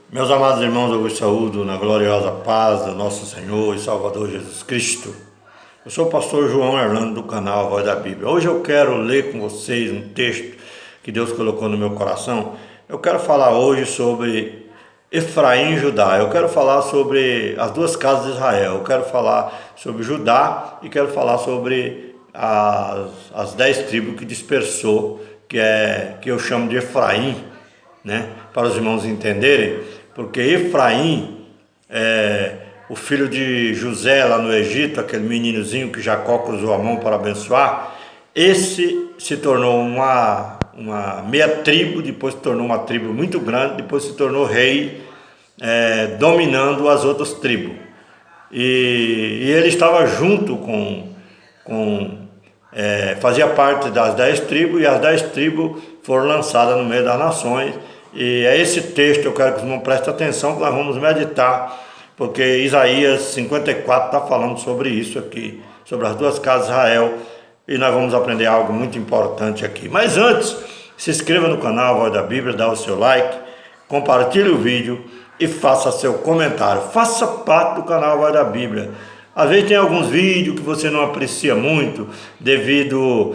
Meus amados irmãos, eu vos saúdo na gloriosa paz do nosso Senhor e Salvador Jesus Cristo. Eu sou o pastor João Erlando do canal Voz da Bíblia. Hoje eu quero ler com vocês um texto que Deus colocou no meu coração. Eu quero falar hoje sobre Efraim e Judá. Eu quero falar sobre as duas casas de Israel. Eu quero falar sobre Judá e quero falar sobre as 10 tribos que dispersou, que eu chamo de Efraim, né? Para os irmãos entenderem, porque Efraim é o filho de José lá no Egito, aquele meninozinho que Jacó cruzou a mão para abençoar. Esse se tornou uma meia tribo, depois se tornou uma tribo muito grande, depois se tornou rei, dominando as outras tribos. E ele estava junto fazia parte das 10 tribos, e as 10 tribos foram lançadas no meio das nações. E é esse texto que eu quero que os irmãos prestem atenção, que nós vamos meditar, porque Isaías 54 está falando sobre isso aqui, sobre as duas casas de Israel, e nós vamos aprender algo muito importante aqui. Mas antes, se inscreva no canal Voz da Bíblia, dá o seu like, compartilhe o vídeo e faça seu comentário. Faça parte do canal Voz da Bíblia. Às vezes tem alguns vídeos que você não aprecia muito, devido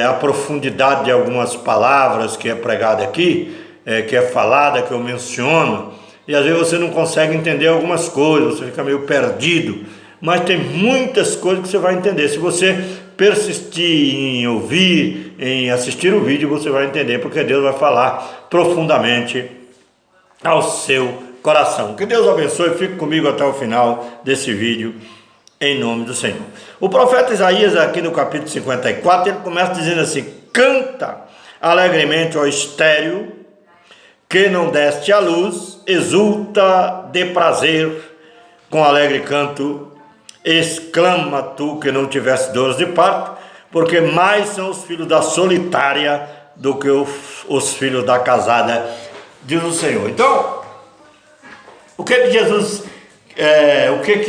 à profundidade de algumas palavras que é pregada aqui, que é falada, que eu menciono, e às vezes você não consegue entender algumas coisas, você fica meio perdido, mas tem muitas coisas que você vai entender. Se você persistir em ouvir, em assistir o vídeo, você vai entender, porque Deus vai falar profundamente ao seu coração. Que Deus abençoe, fique comigo até o final desse vídeo, em nome do Senhor. O profeta Isaías, aqui no capítulo 54, ele começa dizendo assim: canta alegremente, ó estéril, que não deste à luz, exulta de prazer, com alegre canto, exclama tu que não tiveste dores de parto, porque mais são os filhos da solitária do que os filhos da casada, diz o Senhor. Então, o que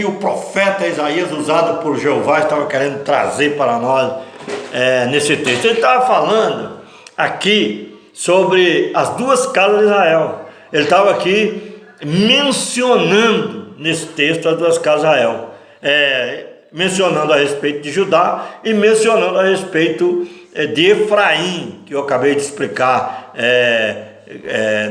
o profeta Isaías, usado por Jeová, estava querendo trazer para nós nesse texto? Ele estava falando aqui sobre as duas casas de Israel. Ele estava aqui mencionando nesse texto as duas casas de Israel, mencionando a respeito de Judá e mencionando a respeito de Efraim, que eu acabei de explicar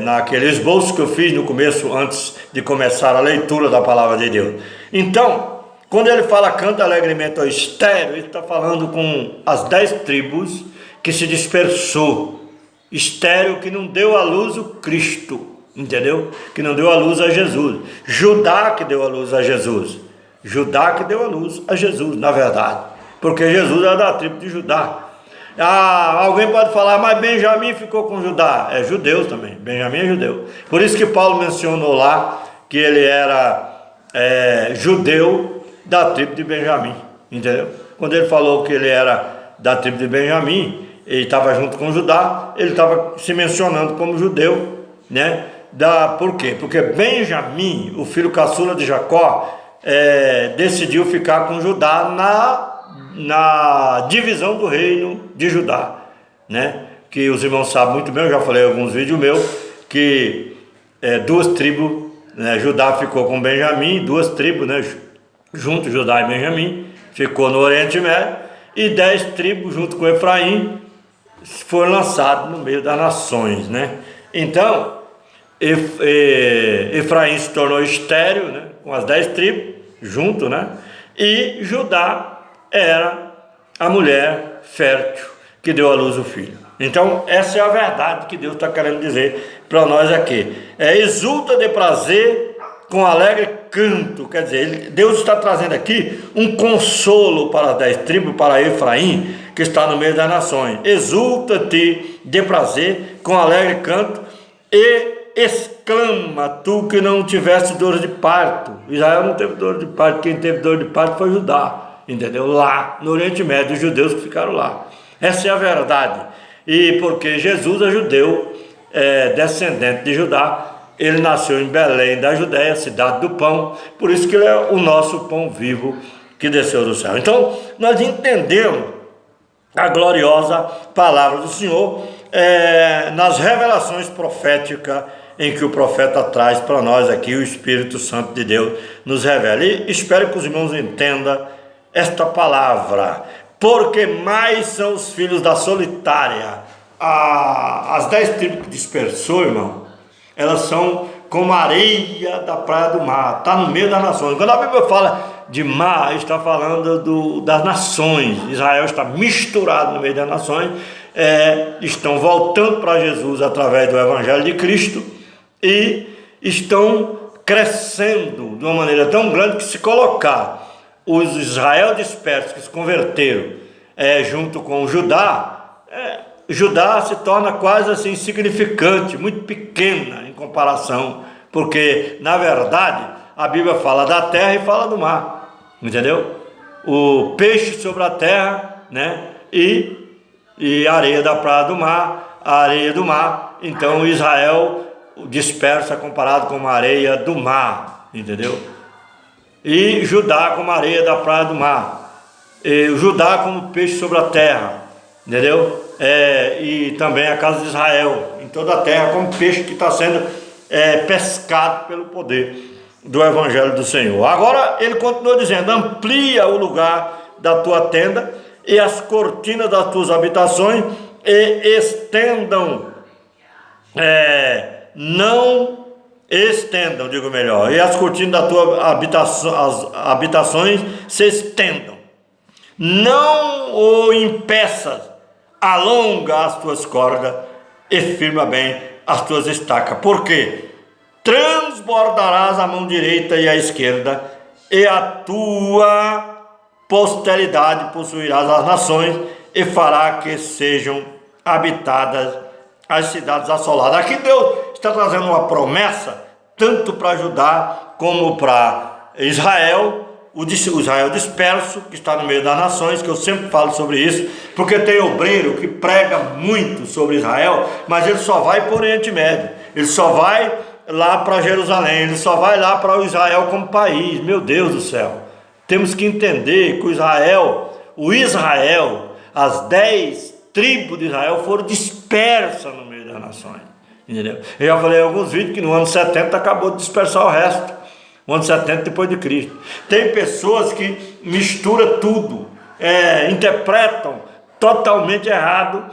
naquele esboço que eu fiz no começo, antes de começar a leitura da palavra de Deus. Então, quando ele fala canta alegremente ao estéril, ele está falando com as 10 tribos que se dispersou. Estéril, que não deu à luz o Cristo, entendeu? Que não deu à luz a Jesus. Judá que deu à luz a Jesus. Judá que deu à luz a Jesus, na verdade, porque Jesus era da tribo de Judá. Alguém pode falar, mas Benjamim ficou com Judá. É judeu também, Benjamim é judeu. Por isso que Paulo mencionou lá que ele era judeu da tribo de Benjamim, entendeu? Quando ele falou que ele era da tribo de Benjamim, ele estava junto com Judá, ele estava se mencionando como judeu, né? Por quê? Porque Benjamim, o filho caçula de Jacó, decidiu ficar com Judá na divisão do reino de Judá, né? Que os irmãos sabem muito bem, eu já falei em alguns vídeos meus, que duas tribos, né? Judá ficou com Benjamim, duas tribos, né? Junto Judá e Benjamim, ficou no Oriente Médio, e 10 tribos junto com Efraim foram lançados no meio das nações, né? Então, Efraim se tornou estéril, né? Com as 10 tribos junto, né? E Judá era a mulher fértil que deu à luz o filho. Então, essa é a verdade que Deus está querendo dizer para nós aqui. Exulta de prazer com alegre canto. Quer dizer, Deus está trazendo aqui um consolo para as 10 tribos, para Efraim, que está no meio das nações. Exulta-te de prazer com alegre canto e exclama tu que não tiveste dor de parto. Israel não teve dor de parto, quem teve dor de parto foi Judá, entendeu? Lá no Oriente Médio, os judeus que ficaram lá. Essa é a verdade. E porque Jesus é judeu, descendente de Judá, ele nasceu em Belém da Judéia, cidade do pão, por isso que ele é o nosso pão vivo que desceu do céu. Então, nós entendemos a gloriosa palavra do Senhor nas revelações proféticas em que o profeta traz para nós aqui, o Espírito Santo de Deus nos revela. E espero que os irmãos entendam esta palavra, porque mais são os filhos da solitária. As 10 tribos que dispersou, irmão, elas são como a areia da praia do mar, está no meio das nações. Quando a Bíblia fala de mar, está falando das nações. Israel está misturado no meio das nações, estão voltando para Jesus através do Evangelho de Cristo e estão crescendo de uma maneira tão grande que, se colocar os Israel dispersos que se converteram junto com o Judá, Judá se torna quase assim insignificante, muito pequena em comparação, porque na verdade a Bíblia fala da terra e fala do mar, entendeu? O peixe sobre a terra, né? E a areia da praia do mar, a areia do mar. Então Israel dispersa comparado com a areia do mar, entendeu? E Judá como a areia da praia do mar, e Judá como peixe sobre a terra, entendeu? E também a casa de Israel em toda a terra como peixe que está sendo pescado pelo poder do Evangelho do Senhor. Agora ele continua dizendo: amplia o lugar da tua tenda e as cortinas das tuas habitações, e estendam, não estendam, digo melhor, e as cortinas da tua habitação, as habitações se estendam, não o impeças, alonga as tuas cordas e firma bem as tuas estacas, porque transbordarás a mão direita e a esquerda, e a tua posteridade possuirás as nações, e fará que sejam habitadas as cidades assoladas. Aqui Deus está trazendo uma promessa, tanto para Judá como para Israel, o Israel disperso, que está no meio das nações, que eu sempre falo sobre isso, porque tem obreiro que prega muito sobre Israel, mas ele só vai para o Oriente Médio, ele só vai lá para Jerusalém, ele só vai lá para o Israel como país. Meu Deus do céu, temos que entender que o Israel, as 10 tribos de Israel foram dispersas no meio das nações, entendeu? Eu já falei em alguns vídeos que no ano 70 acabou de dispersar o resto, no ano 70 depois de Cristo. Tem pessoas que misturam tudo, interpretam totalmente errado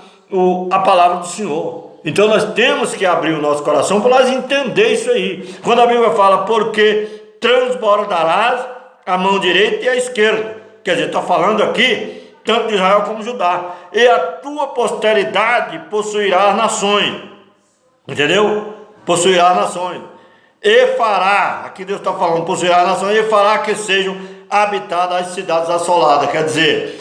a palavra do Senhor. Então nós temos que abrir o nosso coração para nós entender isso aí. Quando a Bíblia fala, porque transbordarás a mão direita e a esquerda, quer dizer, está falando aqui tanto de Israel como de Judá, e a tua posteridade possuirá as nações, entendeu? Possuirá as nações, e fará, aqui Deus está falando, possuirá as nações, e fará que sejam habitadas as cidades assoladas, quer dizer,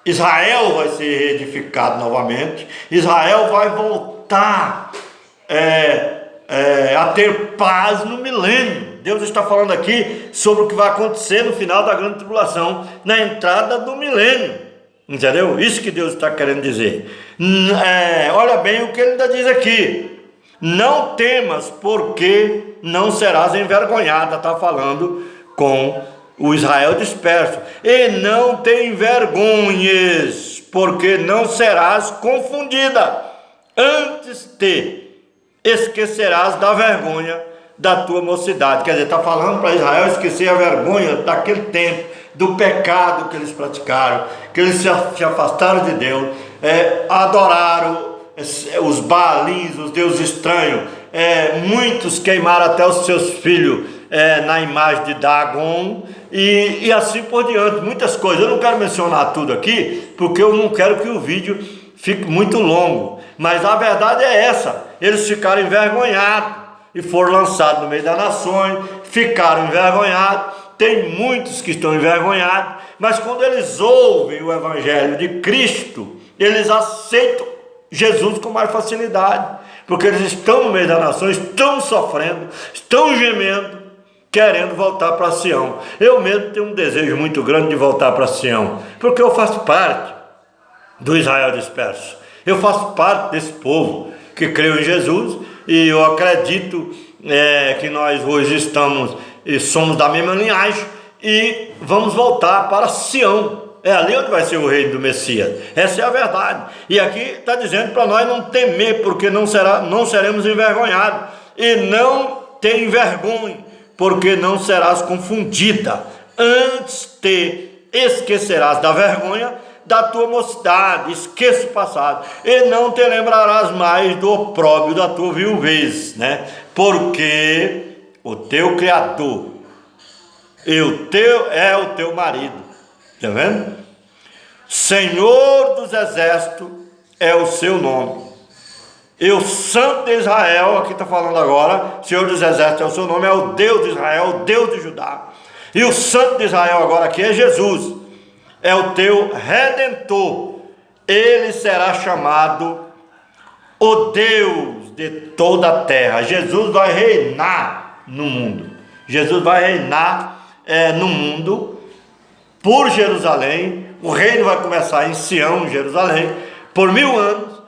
Israel vai ser reedificado novamente, Israel vai voltar a ter paz no milênio. Deus está falando aqui sobre o que vai acontecer no final da grande tribulação, na entrada do milênio, entendeu? Isso que Deus está querendo dizer. Olha bem o que ele ainda diz aqui: não temas, porque não serás envergonhada. Está falando com o Israel disperso. E não te envergonhes, porque não serás confundida. Antes te esquecerás da vergonha da tua mocidade. Quer dizer, está falando para Israel esquecer a vergonha daquele tempo, do pecado que eles praticaram, que eles se afastaram de Deus, adoraram os Baalins, os deuses estranhos, muitos queimaram até os seus filhos na imagem de Dagon, e assim por diante, muitas coisas. Eu não quero mencionar tudo aqui, porque eu não quero que o vídeo fique muito longo, mas a verdade é essa: eles ficaram envergonhados e foram lançados no meio das nações, ficaram envergonhados. Tem muitos que estão envergonhados, mas quando eles ouvem o Evangelho de Cristo, eles aceitam Jesus com mais facilidade, porque eles estão no meio das nações, estão sofrendo, estão gemendo, querendo voltar para Sião. Eu mesmo tenho um desejo muito grande de voltar para Sião, porque eu faço parte do Israel disperso, eu faço parte desse povo que creu em Jesus, e eu acredito que nós hoje estamos e somos da mesma linhagem, e vamos voltar para Sião. É ali onde vai ser o reino do Messias. Essa é a verdade. E aqui está dizendo para nós não temer, porque não seremos envergonhados. e não te envergonhe, porque não serás confundida. Antes te esquecerás da vergonha da tua mocidade, esqueça o passado, e não te lembrarás mais do opróbrio da tua viuvez, né? Porque o teu Criador é o teu marido, tá vendo? Senhor dos exércitos é o seu nome. E o Santo de Israel, aqui está falando agora, Senhor dos exércitos é o seu nome, é o Deus de Israel, o Deus de Judá. E o Santo de Israel agora aqui é Jesus, é o teu Redentor. Ele será chamado o Deus de toda a terra. Jesus vai reinar no mundo. Jesus vai reinar no mundo por Jerusalém. O reino vai começar em Sião, Jerusalém, por 1000 anos.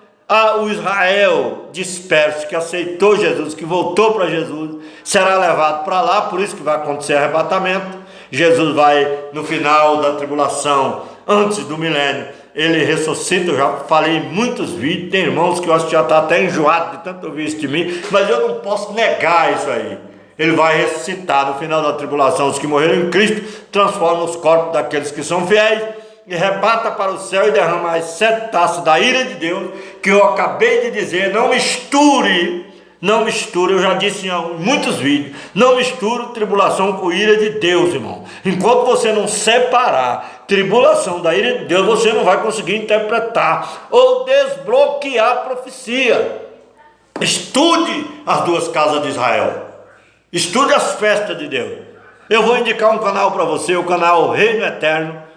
O Israel disperso, que aceitou Jesus, que voltou para Jesus, será levado para lá. Por isso que vai acontecer arrebatamento. Jesus vai, no final da tribulação, antes do milênio, ele ressuscita. Eu já falei em muitos vídeos, tem irmãos que eu acho que já está até enjoado de tanto ouvir isso de mim, mas eu não posso negar isso aí. Ele vai ressuscitar no final da tribulação. Os que morreram em Cristo transformam os corpos daqueles que são fiéis e rebata para o céu e derrama as 7 taças da ira de Deus, que eu acabei de dizer. Não misture, eu já disse em muitos vídeos, não misture tribulação com ira de Deus, irmão. Enquanto você não separar tribulação da ira de Deus, você não vai conseguir interpretar ou desbloquear a profecia. Estude as 2 casas de Israel, estude as festas de Deus. Eu vou indicar um canal para você, o canal Reino Eterno,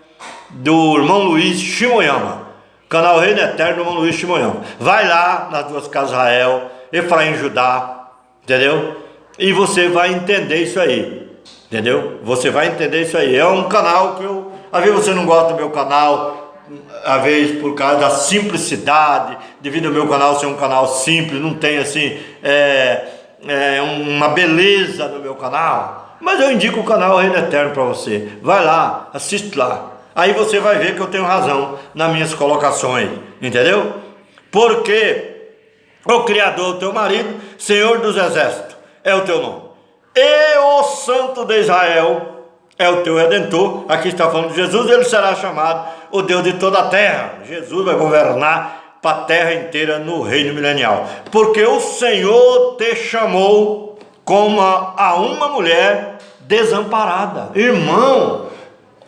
do irmão Luiz Shimoyama. Canal Reino Eterno do irmão Luiz Shimoyama. Vai lá nas 2 casas de Israel, Efraim, Judá, entendeu? E você vai entender isso aí, entendeu? Você vai entender isso aí. É um canal que às vezes você não gosta do meu canal, às vezes por causa da simplicidade, devido ao meu canal ser um canal simples, não tem assim, uma beleza no meu canal. Mas eu indico o canal Reino Eterno para você. Vai lá, assiste lá. Aí você vai ver que eu tenho razão nas minhas colocações, entendeu? Porque o Criador, o teu marido, Senhor dos exércitos, é o teu nome. E o Santo de Israel é o teu Redentor. Aqui está falando de Jesus. Ele será chamado o Deus de toda a terra. Jesus vai governar para a terra inteira no reino milenial. Porque o Senhor te chamou como a uma mulher desamparada. Irmão,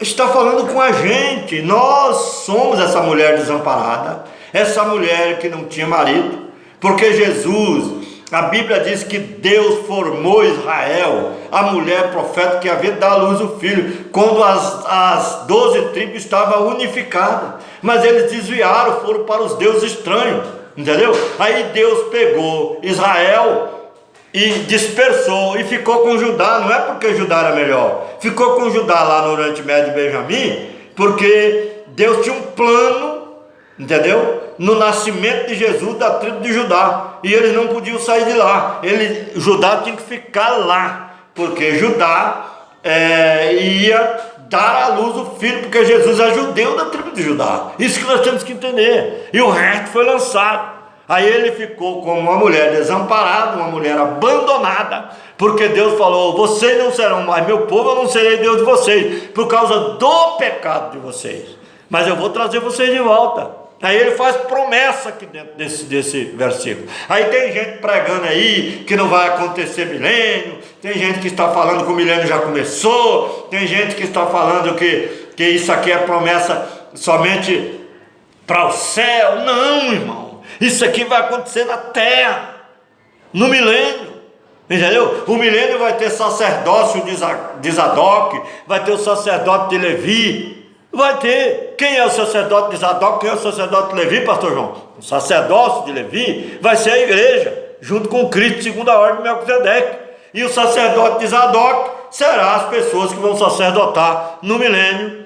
está falando com a gente. Nós somos essa mulher desamparada, essa mulher que não tinha marido. Porque Jesus, a Bíblia diz que Deus formou Israel, a mulher profeta que havia dado à luz o filho, quando as 12 tribos estavam unificadas. Mas eles desviaram, foram para os deuses estranhos, entendeu? Aí Deus pegou Israel e dispersou e ficou com Judá. Não é porque Judá era melhor, ficou com Judá lá no Oriente Médio de Benjamim, porque Deus tinha um plano, entendeu? No nascimento de Jesus, da tribo de Judá, e eles não podiam sair de lá. Judá tinha que ficar lá, porque Judá ia dar à luz o filho, porque Jesus é judeu da tribo de Judá. Isso que nós temos que entender. E o resto foi lançado. Aí ele ficou como uma mulher desamparada, uma mulher abandonada, porque Deus falou: vocês não serão mais meu povo, eu não serei Deus de vocês, por causa do pecado de vocês, mas eu vou trazer vocês de volta. Aí ele faz promessa aqui dentro desse versículo. Aí tem gente pregando aí que não vai acontecer milênio, tem gente que está falando que o milênio já começou, tem gente que está falando que isso aqui é promessa somente para o céu. Não, irmão, isso aqui vai acontecer na terra, no milênio, entendeu? O milênio vai ter sacerdócio de Zadok, vai ter o sacerdote de Levi. Vai ter. Quem é o sacerdote de Zadok? Quem é o sacerdote de Levi, pastor João? O sacerdócio de Levi vai ser a igreja, junto com Cristo, segundo a ordem de Melquisedeque. E o sacerdote de Zadok será as pessoas que vão sacerdotar no milênio,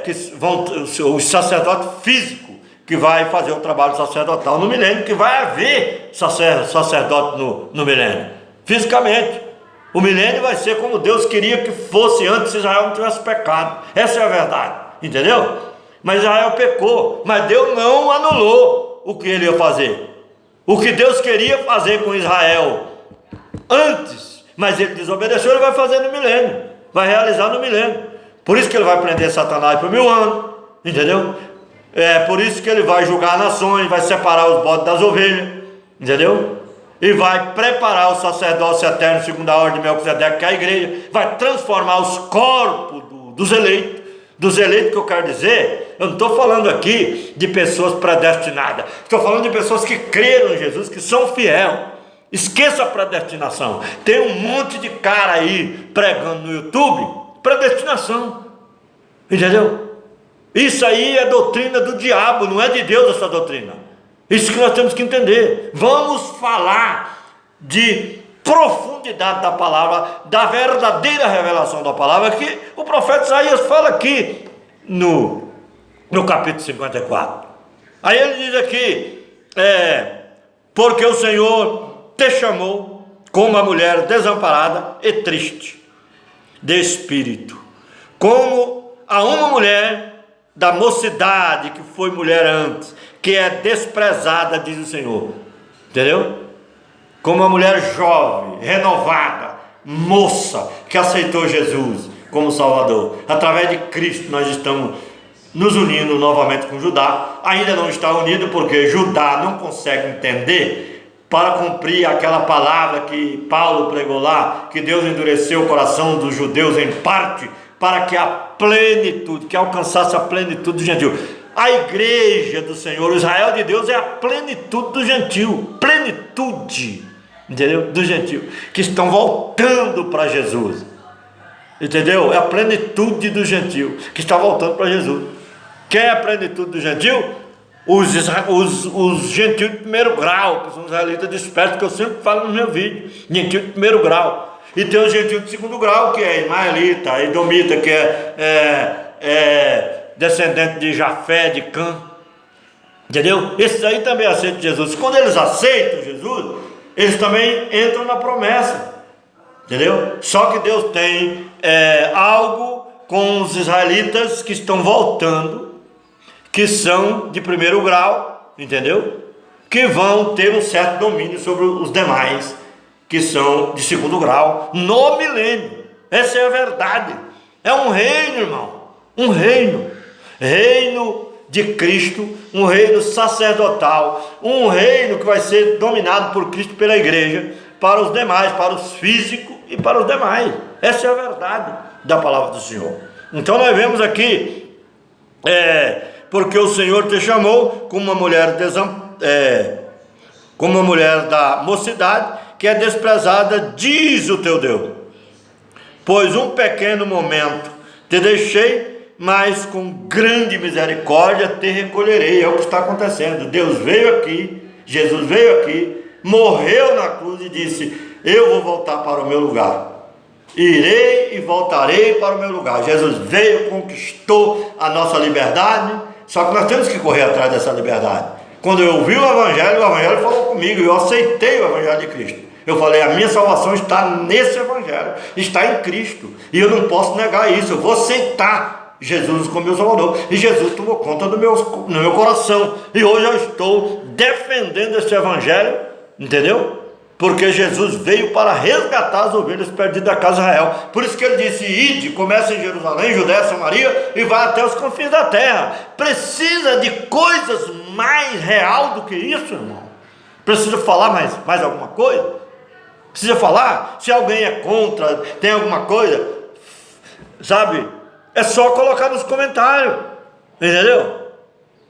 que vão, o sacerdote físico, que vai fazer o trabalho sacerdotal no milênio, que vai haver sacerdote no milênio, fisicamente. O milênio vai ser como Deus queria que fosse antes, se Israel não tivesse pecado. Essa é a verdade, entendeu? Mas Israel pecou, mas Deus não anulou o que ele ia fazer. O que Deus queria fazer com Israel antes, mas ele desobedeceu, ele vai fazer no milênio, vai realizar no milênio. Por isso que ele vai prender Satanás por 1000 anos, entendeu? É por isso que ele vai julgar nações, vai separar os bodes das ovelhas, entendeu? E vai preparar o sacerdócio eterno segundo a ordem de Melquisedeque, que é a igreja, vai transformar os corpos dos eleitos que eu quero dizer. Eu não estou falando aqui de pessoas predestinadas, estou falando de pessoas que creram em Jesus, que são fiéis. Esqueça a predestinação. Tem um monte de cara aí pregando no YouTube predestinação, entendeu? Isso aí é doutrina do diabo, não é de Deus essa doutrina. Isso que nós temos que entender. Vamos falar de profundidade da palavra, da verdadeira revelação da palavra, que o profeta Isaías fala aqui no capítulo 54. Aí ele diz aqui, porque o Senhor te chamou como uma mulher desamparada e triste de espírito, como a uma mulher da mocidade, que foi mulher antes, que é desprezada, diz o Senhor, entendeu? Como uma mulher jovem, renovada, moça, que aceitou Jesus como Salvador. Através de Cristo nós estamos nos unindo novamente com Judá. Ainda não está unido porque Judá não consegue entender, para cumprir aquela palavra que Paulo pregou lá, que Deus endureceu o coração dos judeus em parte, para que a plenitude, que alcançasse a plenitude do gentio. A igreja do Senhor, o Israel de Deus, é a plenitude do gentio, plenitude, entendeu? Do gentio, que estão voltando para Jesus, entendeu? É a plenitude do gentio, que está voltando para Jesus. Quem é a plenitude do gentio? Os gentios de primeiro grau, que são os israelitas dispersos, que eu sempre falo no meu vídeo, gentio de primeiro grau. E tem os gentios de segundo grau, que é ismaelita, edomita, que é descendente de Jafé, de Cã, entendeu? Esses aí também aceitam Jesus. Quando eles aceitam Jesus, eles também entram na promessa, entendeu? Só que Deus tem algo com os israelitas que estão voltando, que são de primeiro grau, entendeu? Que vão ter um certo domínio sobre os demais, que são de segundo grau, no milênio. Essa é a verdade. É um reino, irmão, um reino de Cristo, um reino sacerdotal, um reino que vai ser dominado por Cristo pela igreja, para os demais, para os físicos e para os demais. Essa é a verdade da palavra do Senhor. Então nós vemos aqui, porque o Senhor te chamou como uma mulher como uma mulher da mocidade, que é desprezada, diz o teu Deus. Pois um pequeno momento te deixei, mas com grande misericórdia te recolherei. É o que está acontecendo. Deus veio aqui, Jesus veio aqui, morreu na cruz e disse: eu vou voltar para o meu lugar. Irei e voltarei para o meu lugar. Jesus veio, conquistou a nossa liberdade, só que nós temos que correr atrás dessa liberdade. Quando eu ouvi o Evangelho falou comigo, eu aceitei o Evangelho de Cristo. Eu falei: a minha salvação está nesse Evangelho, está em Cristo, e eu não posso negar isso. Eu vou aceitar Jesus como meu Salvador, e Jesus tomou conta no meu coração, e hoje eu estou defendendo esse Evangelho, entendeu? Porque Jesus veio para resgatar as ovelhas perdidas da casa de Israel. Por isso que ele disse: ide, começa em Jerusalém, Judéia, Samaria, e vai até os confins da terra. Precisa de coisas mais real do que isso, irmão? Precisa falar mais alguma coisa? Precisa falar? Se alguém é contra, tem alguma coisa, sabe? É só colocar nos comentários, entendeu?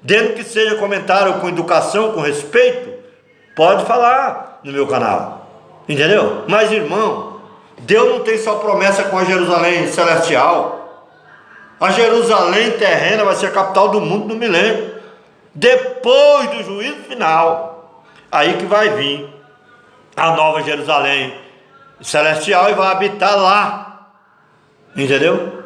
Dentro que seja comentário com educação, com respeito, pode falar no meu canal, entendeu? Mas, irmão, Deus não tem só promessa com a Jerusalém celestial. A Jerusalém terrena vai ser a capital do mundo no milênio. Depois do juízo final, aí que vai vir a nova Jerusalém celestial e vai habitar lá, entendeu?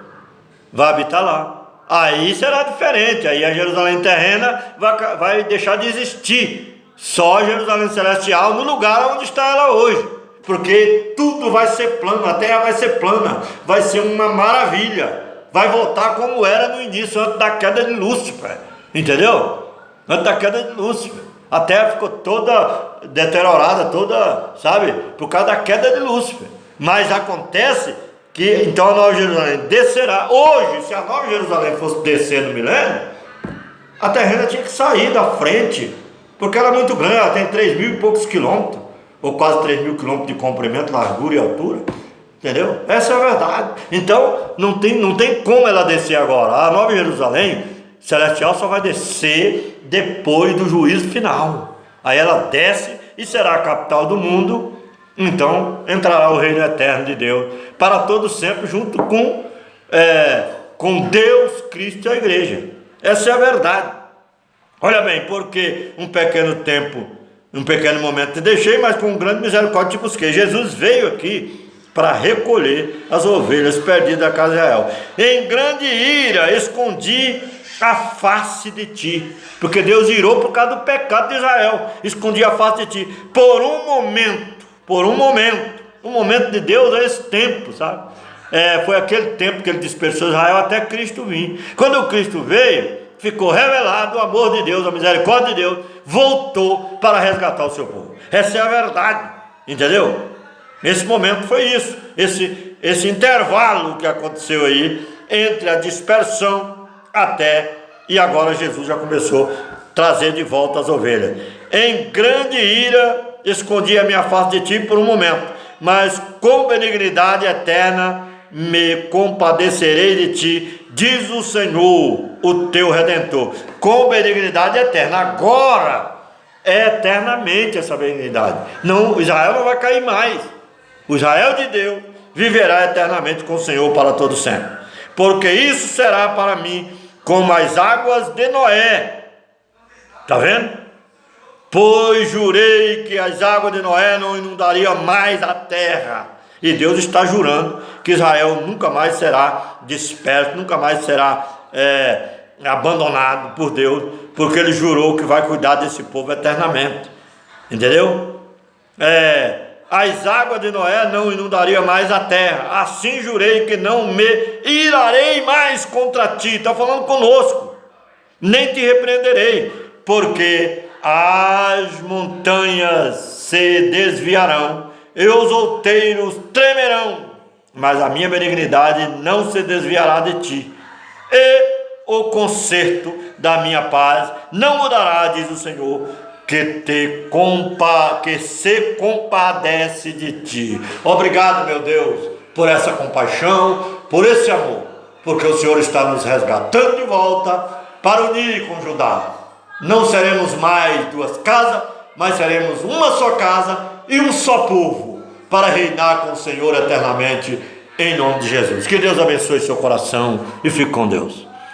Vai habitar lá. Aí será diferente. Aí a Jerusalém terrena vai deixar de existir. Só a Jerusalém celestial no lugar onde está ela hoje, porque tudo vai ser plano, a terra vai ser plana, vai ser uma maravilha, vai voltar como era no início, antes da queda de Lúcifer, entendeu? Antes da queda de Lúcifer. A terra ficou toda deteriorada, toda, sabe, por causa da queda de Lúcifer. Mas acontece que então a Nova Jerusalém descerá. Hoje, se a Nova Jerusalém fosse descer no milênio, a terrena tinha que sair da frente, porque ela é muito grande, ela tem 3.000 e poucos quilômetros, ou quase 3.000 quilômetros de comprimento, largura e altura. Entendeu? Essa é a verdade. Então não tem como ela descer agora. A Nova Jerusalém celestial só vai descer depois do juízo final. Aí ela desce e será a capital do mundo. Então entrará o reino eterno de Deus para todo sempre, junto com Deus, Cristo e a igreja. Essa é a verdade. Olha bem, porque um pequeno tempo, um pequeno momento te deixei, mas com grande misericórdia te busquei. Jesus veio aqui para recolher as ovelhas perdidas da casa de Israel. Em grande ira escondi a face de ti, porque Deus irou por causa do pecado de Israel. Escondi a face de ti por um momento. O momento de Deus é esse tempo, sabe? Foi aquele tempo que ele dispersou Israel até Cristo vir. Quando o Cristo veio, ficou revelado o amor de Deus, a misericórdia de Deus, voltou para resgatar o seu povo. Essa é a verdade, entendeu? Esse momento foi isso, esse intervalo que aconteceu aí, entre a dispersão e agora Jesus já começou a trazer de volta as ovelhas. Em grande ira escondi a minha face de ti por um momento, mas com benignidade eterna me compadecerei de ti, diz o Senhor, o teu Redentor. Com benignidade eterna, agora é eternamente essa benignidade. Não, Israel não vai cair mais. O Israel de Deus viverá eternamente com o Senhor para todo sempre. Porque isso será para mim como as águas de Noé. Está vendo? Pois jurei que as águas de Noé não inundariam mais a terra. E Deus está jurando que Israel nunca mais será disperso, nunca mais será abandonado por Deus, porque Ele jurou que vai cuidar desse povo eternamente. Entendeu? As águas de Noé não inundariam mais a terra. Assim jurei que não me irarei mais contra ti. Está falando conosco. Nem te repreenderei, porque as montanhas se desviarão e os outeiros tremerão, mas a minha benignidade não se desviará de ti, e o conserto da minha paz não mudará, diz o Senhor, que se compadece de ti. Obrigado, meu Deus, por essa compaixão, por esse amor, porque o Senhor está nos resgatando de volta para unir com Judá. Não seremos mais duas casas, mas seremos uma só casa e um só povo, para reinar com o Senhor eternamente, em nome de Jesus. Que Deus abençoe seu coração e fique com Deus.